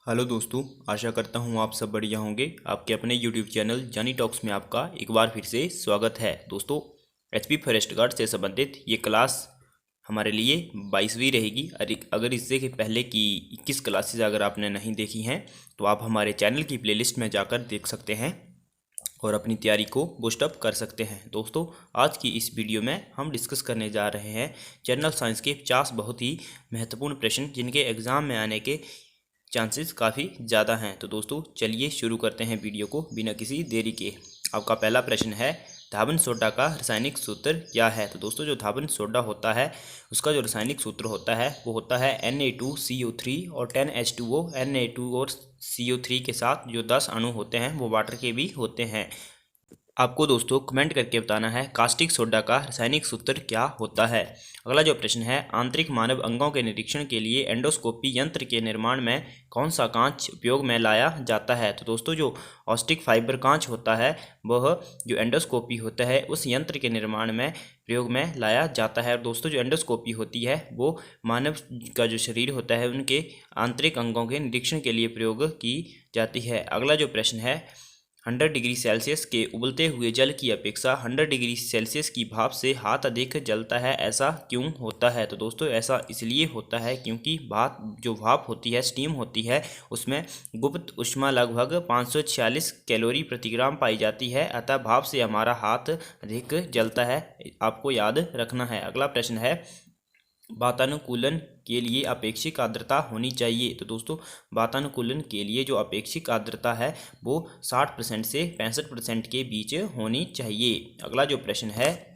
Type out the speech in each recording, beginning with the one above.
Hello दोस्तों, आशा करता हूँ आप सब बढ़िया होंगे। आपके अपने यूट्यूब चैनल जानी टॉक्स में आपका एक बार फिर से स्वागत है। दोस्तों, एचपी फॉरेस्ट गार्ड से संबंधित ये क्लास हमारे लिए 22वीं रहेगी। अगर इससे के पहले की 21 क्लासेज अगर आपने नहीं देखी हैं तो आप हमारे चैनल की प्लेलिस्ट में जाकर देख सकते हैं और अपनी तैयारी को बूस्टअप कर सकते हैं। दोस्तों, आज की इस वीडियो में हम डिस्कस करने जा रहे हैं जनरल साइंस के 50 बहुत ही महत्वपूर्ण प्रश्न जिनके एग्ज़ाम में आने के चांसेस काफ़ी ज़्यादा हैं। तो दोस्तों, चलिए शुरू करते हैं वीडियो को बिना किसी देरी के। आपका पहला प्रश्न है, धावन सोडा का रासायनिक सूत्र क्या है? तो दोस्तों, जो धावन सोडा होता है उसका जो रासायनिक सूत्र होता है वो होता है Na2CO3 और 10H2O। Na2 और CO3 के साथ जो 10 अणु होते हैं वो वाटर के भी होते हैं। आपको दोस्तों कमेंट करके बताना है कास्टिक सोडा का रासायनिक सूत्र क्या होता है। अगला जो प्रश्न है, आंतरिक मानव अंगों के निरीक्षण के लिए एंडोस्कोपी यंत्र के निर्माण में कौन सा कांच उपयोग में लाया जाता है? तो दोस्तों, जो ऑस्टिक फाइबर कांच होता है वह जो एंडोस्कोपी होता है उस यंत्र के निर्माण में प्रयोग में लाया जाता है। और दोस्तों, जो एंडोस्कोपी होती है वो मानव का जो शरीर होता है उनके आंतरिक अंगों के निरीक्षण के लिए प्रयोग की जाती है। अगला जो प्रश्न है, 100 डिग्री सेल्सियस के उबलते हुए जल की अपेक्षा 100 डिग्री सेल्सियस की भाप से हाथ अधिक जलता है, ऐसा क्यों होता है? तो दोस्तों, ऐसा इसलिए होता है क्योंकि भाप होती है, स्टीम होती है, उसमें गुप्त ऊष्मा लगभग 546 कैलोरी प्रति ग्राम पाई जाती है, अतः भाप से हमारा हाथ अधिक जलता है। आपको याद रखना है। अगला प्रश्न है, वातानुकूलन के लिए अपेक्षित आर्द्रता होनी चाहिए। तो दोस्तों, वातानुकूलन के लिए जो अपेक्षित आर्द्रता है वो 60% से 65% के बीच होनी चाहिए। अगला जो प्रश्न है,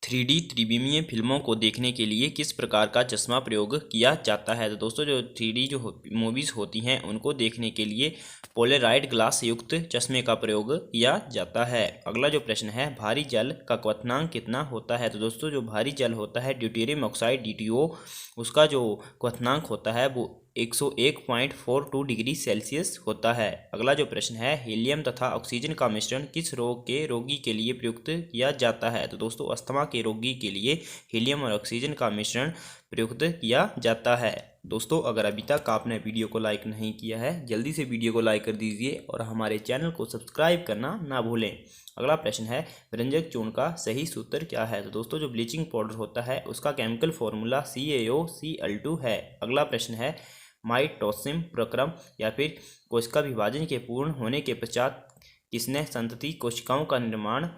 3D त्रिविमीय फिल्मों को देखने के लिए किस प्रकार का चश्मा प्रयोग किया जाता है? तो दोस्तों, जो 3D जो मूवीज़ होती हैं उनको देखने के लिए पोलराइड ग्लास युक्त चश्मे का प्रयोग किया जाता है। अगला जो प्रश्न है, भारी जल का क्वथनांक कितना होता है? तो दोस्तों, जो भारी जल होता है ड्यूटेरियम ऑक्साइड DTO, उसका जो क्वथनांक होता है वो 101.42 डिग्री सेल्सियस होता है। अगला जो प्रश्न है, हीलियम तथा ऑक्सीजन का मिश्रण किस रोग के रोगी के लिए प्रयुक्त किया जाता है? तो दोस्तों, अस्थमा के रोगी के लिए हीलियम और ऑक्सीजन का मिश्रण प्रयुक्त किया जाता है। दोस्तों, अगर अभी तक आपने वीडियो को लाइक नहीं किया है जल्दी से वीडियो को लाइक कर दीजिए और हमारे चैनल को सब्सक्राइब करना ना भूलें। अगला प्रश्न है, व्यंजक चूर्ण का सही सूत्र क्या है? तो दोस्तों, जो ब्लीचिंग पाउडर होता है उसका केमिकल फॉर्मूला CaOCl2 है। अगला प्रश्न है, माइटोसिस प्रक्रम या फिर कोशिका विभाजन के पूर्ण होने के पश्चात किसने संतति कोशिकाओं का निर्माण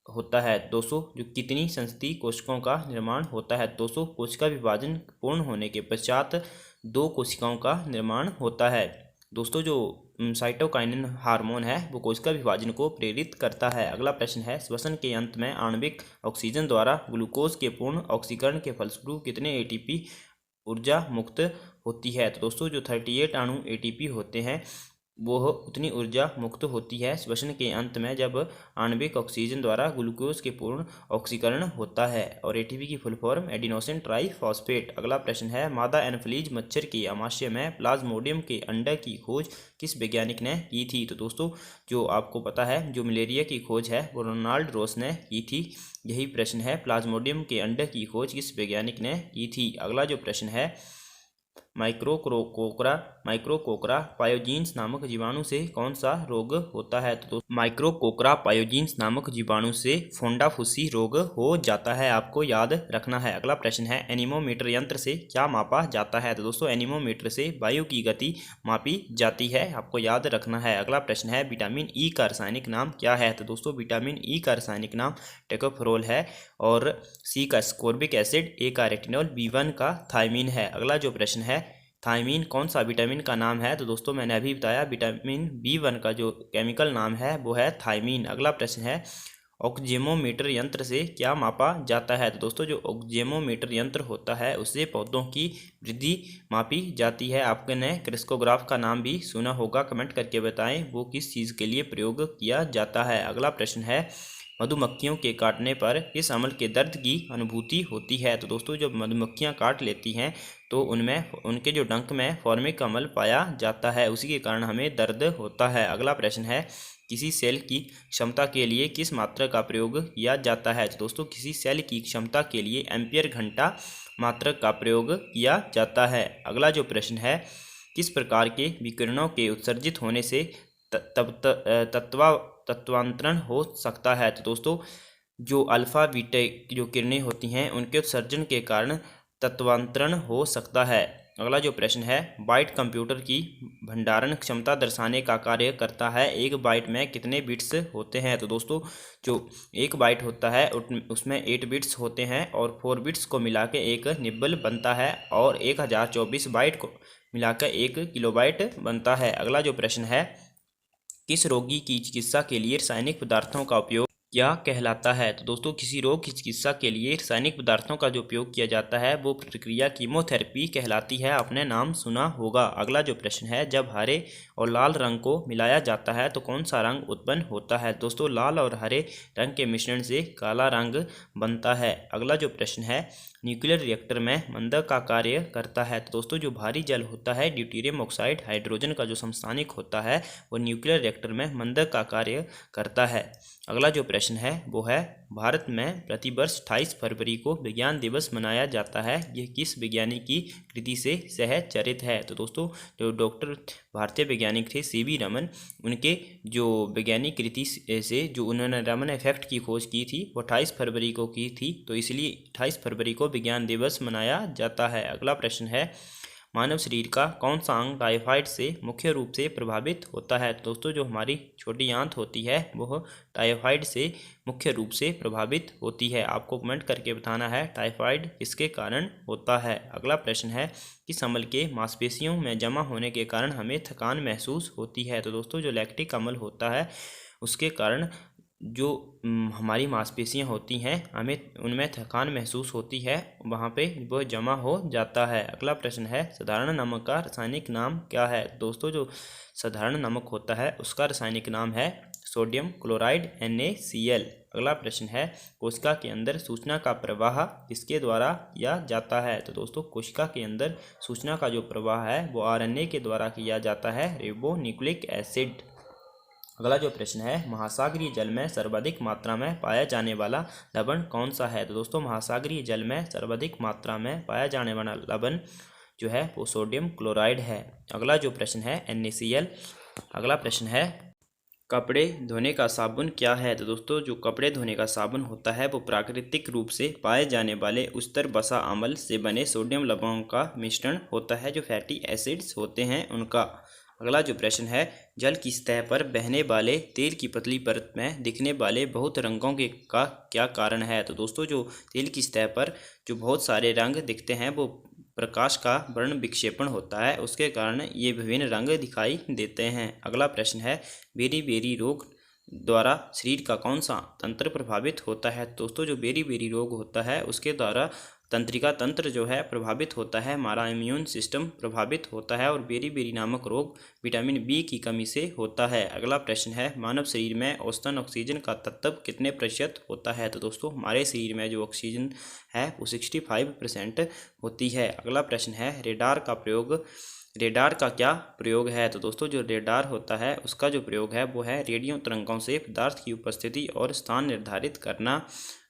होता है? 200 जो कितनी संतति कोशिकाओं का निर्माण होता है? 200 कोशिका विभाजन पूर्ण होने के पश्चात 2 कोशिकाओं का निर्माण होता है। दोस्तों, जो साइटोकाइनिन हार्मोन है वो कोशिका विभाजन को प्रेरित करता है। अगला प्रश्न है, श्वसन के अंत में आणविक ऑक्सीजन द्वारा ग्लूकोज के पूर्ण ऑक्सीकरण के फलस्वरूप कितने ATP ऊर्जा मुक्त होती है? तो दोस्तों, जो 38 अणु ATP होते हैं वो उतनी ऊर्जा मुक्त होती है श्वसन के अंत में जब आणविक ऑक्सीजन द्वारा ग्लूकोज के पूर्ण ऑक्सीकरण होता है। और ATP की फुल फॉर्म एडिनोसिन ट्राइफॉस्फेट। अगला प्रश्न है, मादा एनोफिलीज मच्छर के आमाशय में प्लाज्मोडियम के अंडे की खोज किस वैज्ञानिक ने की थी? तो दोस्तों, जो आपको पता है जो मलेरिया की खोज है वो रोनाल्ड रोस ने की थी। यही प्रश्न है, प्लाज्मोडियम के अंडे की खोज किस वैज्ञानिक ने की थी? अगला जो प्रश्न है, माइक्रोकोकरा पायोजीन्स नामक जीवाणु से कौन सा रोग होता है? तो माइक्रोकोकरा पायोजीन्स नामक जीवाणु से फोंडाफुसी रोग हो जाता है, आपको याद रखना है। अगला प्रश्न है, एनीमोमीटर यंत्र से क्या मापा जाता है? तो दोस्तों, एनीमोमीटर से वायु की गति मापी जाती है, आपको याद रखना है। अगला प्रश्न है, विटामिन ई का रासायनिक नाम क्या है? तो दोस्तों, विटामिन ई का रासायनिक नाम टोकोफेरोल है और C का स्कोर्बिक एसिड, A का रेटिनॉल, B1 का थायमीन है। अगला जो प्रश्न है, थायमीन कौन सा विटामिन का नाम है? तो दोस्तों, मैंने अभी बताया विटामिन B1 का जो केमिकल नाम है वो है थायमीन। अगला प्रश्न है, ऑक्जेमोमीटर यंत्र से क्या मापा जाता है? तो दोस्तों, जो ऑक्जेमोमीटर यंत्र होता है उससे पौधों की वृद्धि मापी जाती है। आपने क्रिस्कोग्राफ का नाम भी सुना होगा, कमेंट करके बताएं वो किस चीज़ के लिए प्रयोग किया जाता है। अगला प्रश्न है, मधुमक्खियों के काटने पर किस अम्ल के दर्द की अनुभूति होती है? तो दोस्तों, जब मधुमक्खियां काट लेती हैं तो उनमें उनके जो डंक में फॉर्मिक अम्ल पाया जाता है, उसी के कारण हमें दर्द होता है। अगला प्रश्न है, किसी सेल की क्षमता के लिए किस मात्रा का प्रयोग किया जाता है? तो दोस्तों, किसी सेल की क्षमता के लिए एम्पियर घंटा मात्रक का प्रयोग किया जाता है। अगला जो प्रश्न है, किस प्रकार के विकिरणों के उत्सर्जित होने से तत्वांतरण हो सकता है? तो दोस्तों जो अल्फा बीटा जो किरणें होती हैं उनके उत्सर्जन के कारण तत्वांतरण हो सकता है। अगला जो प्रश्न है, बाइट कंप्यूटर की भंडारण क्षमता दर्शाने का कार्य करता है। एक बाइट में कितने बिट्स होते हैं? तो दोस्तों जो एक बाइट होता है उसमें 8 बिट्स होते हैं और 4 बिट्स को मिला के एक निब्बल बनता है और 1024 बाइट को मिलाकर 1 किलोबाइट बनता है। अगला जो प्रश्न है, किस रोगी की चिकित्सा के लिए रासायनिक पदार्थों का उपयोग क्या कहलाता है? तो दोस्तों किसी रोग की चिकित्सा के लिए रासायनिक पदार्थों का जो उपयोग किया जाता है वो प्रक्रिया कीमोथेरेपी कहलाती है। आपने नाम सुना होगा। अगला जो प्रश्न है, जब हरे और लाल रंग को मिलाया जाता है तो कौन सा रंग उत्पन्न होता है? दोस्तों लाल और हरे रंग के मिश्रण से काला रंग बनता है। अगला जो प्रश्न है, न्यूक्लियर रिएक्टर में मंदक का कार्य करता है। तो दोस्तों जो भारी जल होता है ड्यूटेरियम ऑक्साइड हाइड्रोजन का जो समस्थानिक होता है वो न्यूक्लियर रिएक्टर में मंदक का कार्य करता है। अगला जो प्रश्न है वो है, भारत में प्रतिवर्ष 28 फरवरी को विज्ञान दिवस मनाया जाता है। यह किस वैज्ञानिक की कृति से सहचरित है? तो दोस्तों जो डॉक्टर भारतीय वैज्ञानिक थे सीवी रमन, उनके जो वैज्ञानिक कृति से जो उन्होंने रमन इफेक्ट की खोज की थी वो 28 फरवरी को की थी, तो इसलिए 28 फरवरी को विज्ञान दिवस मनाया जाता है। अगला प्रश्न है, मानव शरीर का कौन सा अंग टाइफाइड से मुख्य रूप से प्रभावित होता है? दोस्तों जो हमारी छोटी आंत होती है वह टाइफाइड से मुख्य रूप से प्रभावित होती है। आपको कमेंट करके बताना है टाइफाइड किसके कारण होता है। अगला प्रश्न है, किस अम्ल के मांसपेशियों में जमा होने के कारण हमें थकान महसूस होती है? तो दोस्तों जो लैक्टिक अम्ल होता है उसके कारण जो हमारी मांसपेशियां होती हैं हमें उनमें थकान महसूस होती है, वहाँ पे वो जमा हो जाता है। अगला प्रश्न है, साधारण नमक का रासायनिक नाम क्या है? दोस्तों जो साधारण नमक होता है उसका रासायनिक नाम है सोडियम क्लोराइड NaCl। अगला प्रश्न है, कोशिका के अंदर सूचना का प्रवाह किसके द्वारा किया जाता है? तो दोस्तों कोशिका के अंदर सूचना का जो प्रवाह है वो RNA के द्वारा किया जाता है, रिबोन्यूक्लिक एसिड। अगला जो प्रश्न है, महासागरीय जल में सर्वाधिक मात्रा में पाया जाने वाला लवण कौन सा है? तो दोस्तों महासागरीय जल में सर्वाधिक मात्रा में पाया जाने वाला लवण जो है वो सोडियम क्लोराइड है। अगला जो प्रश्न है NaCl। अगला प्रश्न है, कपड़े धोने का साबुन क्या है? तो दोस्तों जो कपड़े धोने का साबुन होता है वो प्राकृतिक रूप से पाए जाने वाले उस्तर बसा अम्ल से बने सोडियम लवणों का मिश्रण होता है, जो फैटी एसिड्स होते हैं उनका। अगला जो प्रश्न है, जल की सतह पर बहने वाले तेल की पतली परत में दिखने वाले बहुत रंगों के का क्या कारण है? तो दोस्तों जो तेल की सतह पर जो बहुत सारे रंग दिखते हैं वो प्रकाश का वर्ण विक्षेपण होता है, उसके कारण ये विभिन्न रंग दिखाई देते हैं। अगला प्रश्न है, बेरी रोग द्वारा शरीर का कौन सा तंत्र प्रभावित होता है? दोस्तों जो बेरी रोग होता है उसके द्वारा तंत्रिका तंत्र जो है प्रभावित होता है, हमारा इम्यून सिस्टम प्रभावित होता है और बेरी नामक रोग विटामिन B की कमी से होता है। अगला प्रश्न है, मानव शरीर में औसतन ऑक्सीजन का तत्व कितने प्रतिशत होता है? तो दोस्तों हमारे शरीर में जो ऑक्सीजन है वो 65% होती है। अगला प्रश्न है, रेडार का क्या प्रयोग है? तो दोस्तों जो रेडार होता है उसका जो प्रयोग है वो है रेडियो तरंगों से पदार्थ की उपस्थिति और स्थान निर्धारित करना।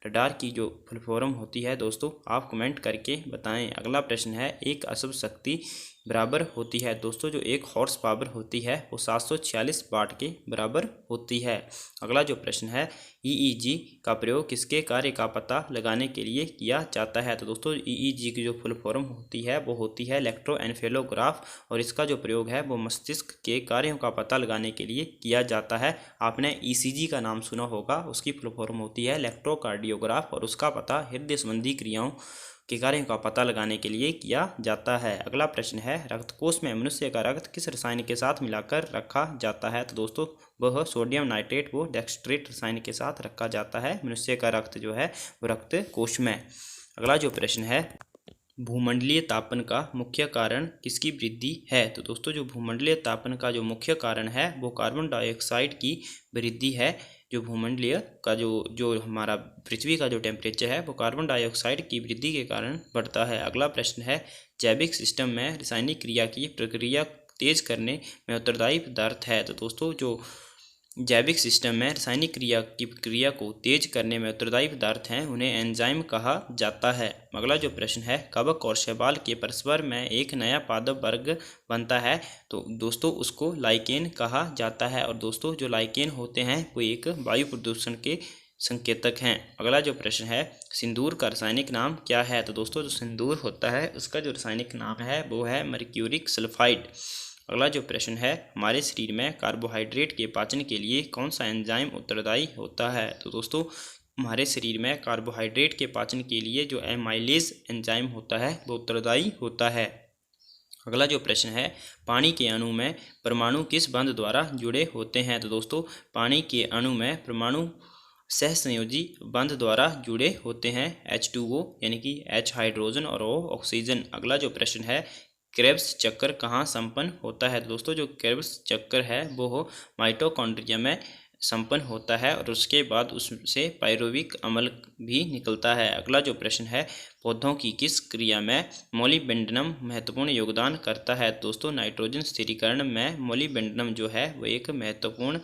रडार की जो फुल फॉर्म होती है दोस्तों आप कमेंट करके बताएं। अगला प्रश्न है, एक अशुभ शक्ति बराबर होती है? दोस्तों जो एक हॉर्स पावर होती है वो 746 वाट के बराबर होती है। अगला जो प्रश्न है, EEG का प्रयोग किसके कार्य का पता लगाने के लिए किया जाता है? तो दोस्तों EEG की जो फुल फॉर्म होती है वो होती है इलेक्ट्रोएन्सेफेलोग्राफ और इसका जो प्रयोग है वो मस्तिष्क के कार्यों का पता लगाने के लिए किया जाता है। आपने ECG का नाम सुना होगा, उसकी फुल फॉर्म होती है इलेक्ट्रोकार्डियोग्राफ और उसका पता हृदय संबंधी क्रियाओं के कार्यों का पता लगाने के लिए किया जाता है। अगला प्रश्न है, रक्तकोश में मनुष्य का रक्त किस रसायन के साथ मिलाकर रखा जाता है? तो दोस्तों वह सोडियम नाइट्रेट व डेक्सट्रेट रसायन के साथ रखा जाता है मनुष्य का रक्त जो है वो रक्त कोश में। अगला जो प्रश्न है, भूमंडलीय तापन का मुख्य कारण किसकी वृद्धि है? तो दोस्तों जो भूमंडलीय तापन का जो मुख्य कारण है वो कार्बन डाइऑक्साइड की वृद्धि है। जो भूमंडलीय का जो हमारा पृथ्वी का जो टेम्परेचर है वो कार्बन डाइऑक्साइड की वृद्धि के कारण बढ़ता है। अगला प्रश्न है, जैविक सिस्टम में रासायनिक क्रिया की प्रक्रिया तेज करने में उत्तरदायी पदार्थ है? तो दोस्तों जो जैविक सिस्टम में रासायनिक क्रिया की प्रक्रिया को तेज करने में उत्तरदायी पदार्थ हैं, उन्हें एंजाइम कहा जाता है। अगला जो प्रश्न है, कवक और शैवाल के परस्पर में एक नया पादप वर्ग बनता है, तो दोस्तों उसको लाइकेन कहा जाता है। और दोस्तों जो लाइकेन होते हैं वो एक वायु प्रदूषण के संकेतक हैं। अगला जो प्रश्न है, सिंदूर का रासायनिक नाम क्या है? तो दोस्तों जो सिंदूर होता है उसका जो रासायनिक नाम है वो है मर्क्यूरिक सल्फाइड। अगला जो प्रश्न है, हमारे शरीर में कार्बोहाइड्रेट के पाचन के लिए कौन सा एंजाइम उत्तरदायी होता है? तो दोस्तों हमारे शरीर में कार्बोहाइड्रेट के पाचन के लिए जो एमाइलेज एंजाइम होता है वो उत्तरदायी होता है। अगला जो प्रश्न है, पानी के अणु में परमाणु किस बंध द्वारा जुड़े होते हैं? तो दोस्तों पानी के अणु में परमाणु सहसंयोजी बंध द्वारा जुड़े होते हैं, H2O यानी कि H हाइड्रोजन और O ऑक्सीजन। अगला जो प्रश्न है, क्रेब्स चक्कर कहाँ संपन्न होता है? दोस्तों जो क्रेब्स चक्कर है वो माइटोकॉन्ड्रिया में संपन्न होता है और उसके बाद उससे पायरुविक अम्ल भी निकलता है। अगला जो प्रश्न है, पौधों की किस क्रिया में मोलिबेंडनम महत्वपूर्ण योगदान करता है? दोस्तों नाइट्रोजन स्थिरीकरण में मोलिबेंडनम जो है वो एक महत्वपूर्ण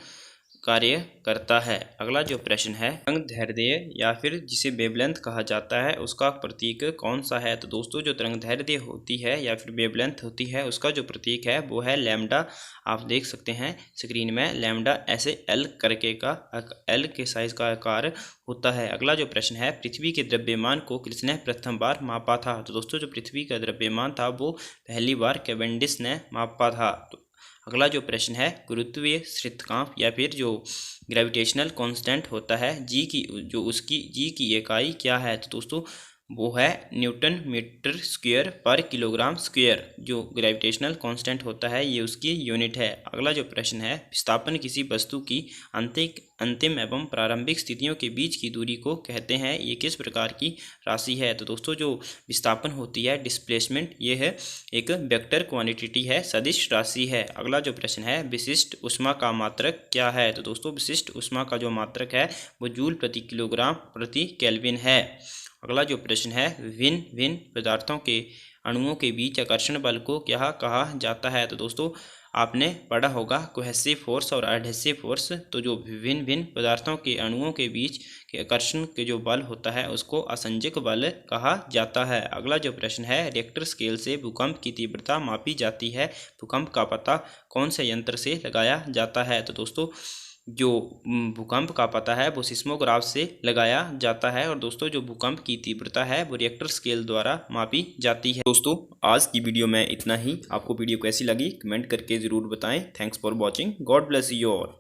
कार्य करता है। अगला जो प्रश्न है, तरंगदैर्ध्य या फिर जिसे वेवलेंथ कहा जाता है उसका प्रतीक कौन सा है? तो दोस्तों जो तरंगदैर्ध्य होती है या फिर वेवलेंथ होती है उसका जो प्रतीक है वो है लैम्डा। आप देख सकते हैं स्क्रीन में लैम्डा ऐसे एल करके का एल के साइज का आकार होता है। अगला जो प्रश्न है, पृथ्वी के द्रव्यमान को किसने प्रथम बार मापा था? तो दोस्तों जो पृथ्वी का द्रव्यमान था वो पहली बार कैवेंडिश ने मापा था। तो अगला जो प्रश्न है, गुरुत्वीय सूचकांक या फिर जो ग्रेविटेशनल कांस्टेंट होता है जी की जो उसकी जी की इकाई क्या है? तो दोस्तों वो है न्यूटन मीटर स्क्वायर पर किलोग्राम स्क्वायर। जो ग्रेविटेशनल कांस्टेंट होता है ये उसकी यूनिट है। अगला जो प्रश्न है, विस्थापन किसी वस्तु की अंतिम एवं प्रारंभिक स्थितियों के बीच की दूरी को कहते हैं, ये किस प्रकार की राशि है? तो दोस्तों जो विस्थापन होती है डिस्प्लेसमेंट ये है एक वेक्टर क्वांटिटी है, सदिश राशि है। अगला जो प्रश्न है, विशिष्ट ऊष्मा का मात्रक क्या है? तो दोस्तों विशिष्ट ऊष्मा का जो मात्रक है वो जूल प्रति किलोग्राम प्रति केल्विन है। अगला जो प्रश्न है, भिन्न भिन्न पदार्थों के अणुओं के बीच आकर्षण बल को क्या कहा जाता है? तो दोस्तों आपने पढ़ा होगा कोहेसिव फोर्स और एडहेसिव फोर्स। तो जो भिन्न भिन्न पदार्थों के अणुओं के बीच के आकर्षण के जो बल होता है उसको असंजक बल कहा जाता है। अगला जो प्रश्न है, रिक्टर स्केल से भूकंप की तीव्रता मापी जाती है, भूकंप का पता कौन से यंत्र से लगाया जाता है? तो दोस्तों जो भूकंप का पता है वो सिस्मोग्राफ से लगाया जाता है। और दोस्तों जो भूकंप की तीव्रता है वो रिक्टर स्केल द्वारा मापी जाती है। दोस्तों आज की वीडियो में इतना ही। आपको वीडियो कैसी लगी कमेंट करके ज़रूर बताएं। Thanks for watching. God bless you all.